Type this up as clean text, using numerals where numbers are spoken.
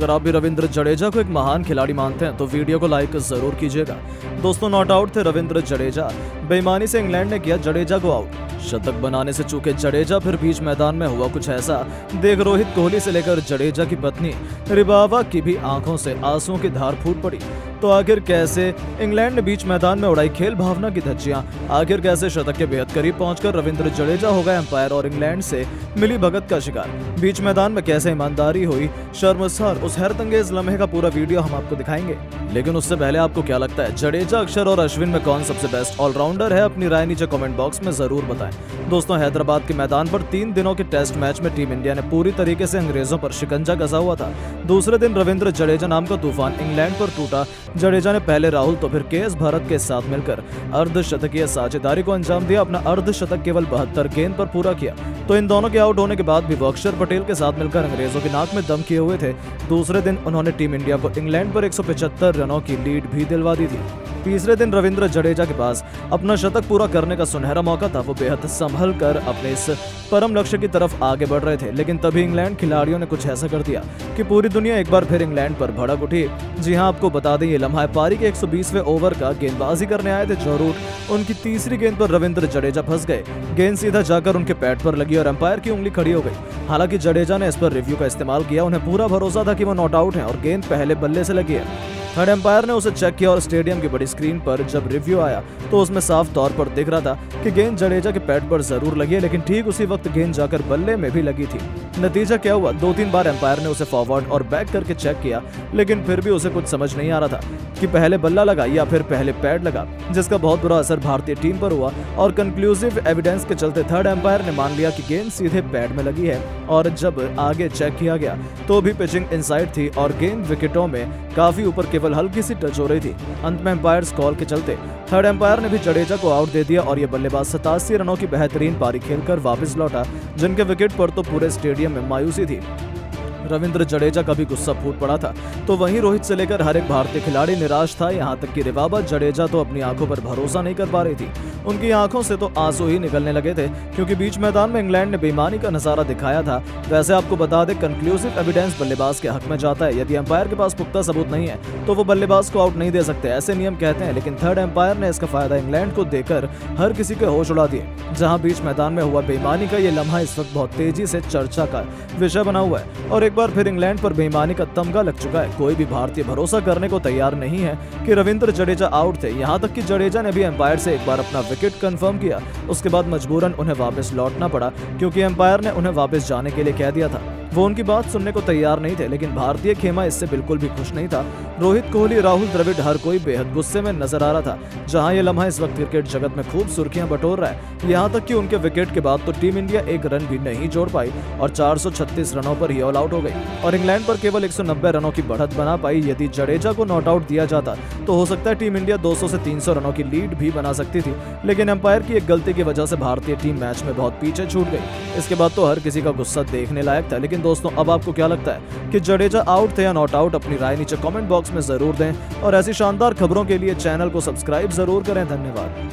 अगर आप भी रविंद्र जडेजा को एक महान खिलाड़ी मानते हैं तो वीडियो को लाइक जरूर कीजिएगा। दोस्तों, नॉट आउट थे रविंद्र जडेजा। बेईमानी से इंग्लैंड ने किया जडेजा को आउट। शतक बनाने से चूके जडेजा, फिर बीच मैदान में हुआ कुछ ऐसा देख रोहित कोहली से लेकर जडेजा की पत्नी रिबावा की भी आंखों से आंसुओं की धार फूट पड़ी। तो आखिर कैसे इंग्लैंड ने बीच मैदान में उड़ाई खेल भावना की धज्जियां? आखिर कैसे शतक के बेहद करीब पहुंचकर रविंद्र जडेजा हो गए एम्पायर और इंग्लैंड से मिली भगत का शिकार? बीच मैदान में कैसे ईमानदारी हुई शर्मसार, उस हैरतअंगेज लम्हे का पूरा वीडियो हम आपको दिखाएंगे। लेकिन उससे पहले आपको क्या लगता है, जडेजा, अक्षर और अश्विन में कौन सबसे बेस्ट ऑलराउंडर है? अपनी राय नीचे कमेंट बॉक्स में जरूर बताएं। दोस्तों, हैदराबाद के मैदान पर 3 दिनों के टेस्ट मैच में टीम इंडिया ने पूरी तरीके से अंग्रेजों पर शिकंजा कसा हुआ था। दूसरे दिन रविंद्र जडेजा नाम का तूफान इंग्लैंड पर टूटा। जडेजा ने पहले राहुल तो फिर केएस भरत के साथ मिलकर अर्धशतकीय साझेदारी को अंजाम दिया। अपना अर्धशतक केवल 72 गेंद पर पूरा किया। तो इन दोनों के आउट होने के बाद भी वो अक्षर पटेल के साथ मिलकर अंग्रेजों की नाक में दम किए हुए थे। दूसरे दिन उन्होंने टीम इंडिया को इंग्लैंड पर 175 रनों की लीड भी दिलवा दी थी। तीसरे दिन रविंद्र जडेजा के पास अपना शतक पूरा करने का सुनहरा मौका था। वो बेहद संभल कर अपने इस परम लक्ष्य की तरफ आगे बढ़ रहे थे, लेकिन तभी इंग्लैंड खिलाड़ियों ने कुछ ऐसा कर दिया कि पूरी दुनिया एक बार फिर इंग्लैंड पर भड़क उठी। जी हां, आपको बता दें, ये लम्हा पारी के 120वें ओवर का। गेंदबाजी करने आए थे जो रूट, उनकी तीसरी गेंद पर रविंद्र जडेजा फंस गए। गेंद सीधा जाकर उनके पैड पर लगी और अंपायर की उंगली खड़ी हो गई। हालांकि जडेजा ने इस पर रिव्यू का इस्तेमाल किया। उन्हें पूरा भरोसा था कि वो नॉट आउट है और गेंद पहले बल्ले से लगी है। थर्ड एम्पायर ने उसे चेक किया और स्टेडियम की बड़ी स्क्रीन पर जब रिव्यू आया तो उसमें साफ तौर पर दिख रहा था कि गेंद जडेजा के पैड पर जरूर लगी है, लेकिन ठीक उसी वक्त गेंद जाकर बल्ले में भी लगी थी। नतीजा क्या हुआ? 2-3 बार एम्पायर ने उसे फॉरवर्ड और बैक करके चेक किया, लेकिन फिर भी उसे कुछ समझ नहीं आ रहा था कि पहले बल्ला लगा या फिर पहले पैड लगा, जिसका बहुत बुरा असर भारतीय टीम पर हुआ। और कंक्लूसिव एविडेंस के चलते थर्ड एम्पायर ने मान लिया कि गेंद सीधे पैड में लगी है। और जब आगे चेक किया गया तो भी पिचिंग इनसाइड थी और गेंद विकेटों में काफी ऊपर केवल हल्की सी टच हो रही थी। अंत में एम्पायर्स कॉल के चलते थर्ड एम्पायर ने भी जडेजा को आउट दे दिया और ये बल्लेबाज 87 रनों की बेहतरीन पारी खेलकर वापस लौटा, जिनके विकेट पर तो पूरे स्टेडियम में मायूसी थी। रविंद्र जडेजा का भी गुस्सा फूट पड़ा था, तो वहीं रोहित से लेकर हर एक भारतीय खिलाड़ी निराश था। यहाँ तक कि रिबाबा जडेजा तो अपनी आंखों पर भरोसा नहीं कर पा रही थी। उनकी आंखों से तो आंसू ही निकलने लगे थे, क्योंकि बीच मैदान में इंग्लैंड ने बेईमानी का नजारा दिखाया था। वैसे आपको बता दें, कंक्लूसिव एविडेंस बल्लेबाज के हक में जाता है। यदि एम्पायर के पास पुख्ता सबूत नहीं है तो वो बल्लेबाज को आउट नहीं दे सकते, ऐसे नियम कहते हैं। लेकिन थर्ड एम्पायर ने इसका फायदा इंग्लैंड को देकर हर किसी के होश उड़ा दिए। जहां बीच मैदान में हुआ बेईमानी का ये लम्हा इस वक्त बहुत तेजी से चर्चा का विषय बना हुआ है और एक बार फिर इंग्लैंड पर बेईमानी का तमगा लग चुका है। कोई भी भारतीय भरोसा करने को तैयार नहीं है कि रविंद्र जडेजा आउट थे। यहां तक कि जडेजा ने भी एम्पायर से एक बार अपना विकेट कंफर्म किया। उसके बाद मजबूरन उन्हें वापस लौटना पड़ा, क्योंकि एम्पायर ने उन्हें वापस जाने के लिए कह दिया था। वो उनकी बात सुनने को तैयार नहीं थे, लेकिन भारतीय खेमा इससे बिल्कुल भी खुश नहीं था। रोहित कोहली, राहुल द्रविड़, हर कोई बेहद गुस्से में नजर आ रहा था। जहां ये लम्हा इस वक्त क्रिकेट जगत में खूब सुर्खियां बटोर रहा है। यहां तक कि उनके विकेट के बाद तो टीम इंडिया एक रन भी नहीं जोड़ पाई और 436 रनों पर ही ऑल आउट हो गई और इंग्लैंड पर केवल 190 रनों की बढ़त बना पाई। यदि जडेजा को नॉट आउट दिया जाता तो हो सकता है टीम इंडिया 200 से 300 रनों की लीड भी बना सकती थी, लेकिन एम्पायर की एक गलती की वजह से भारतीय टीम मैच में बहुत पीछे छूट गई। इसके बाद तो हर किसी का गुस्सा देखने लायक था। लेकिन दोस्तों, अब आपको क्या लगता है कि जडेजा आउट थे या नॉट आउट? अपनी राय नीचे कमेंट बॉक्स में जरूर दें और ऐसी शानदार खबरों के लिए चैनल को सब्सक्राइब जरूर करें। धन्यवाद।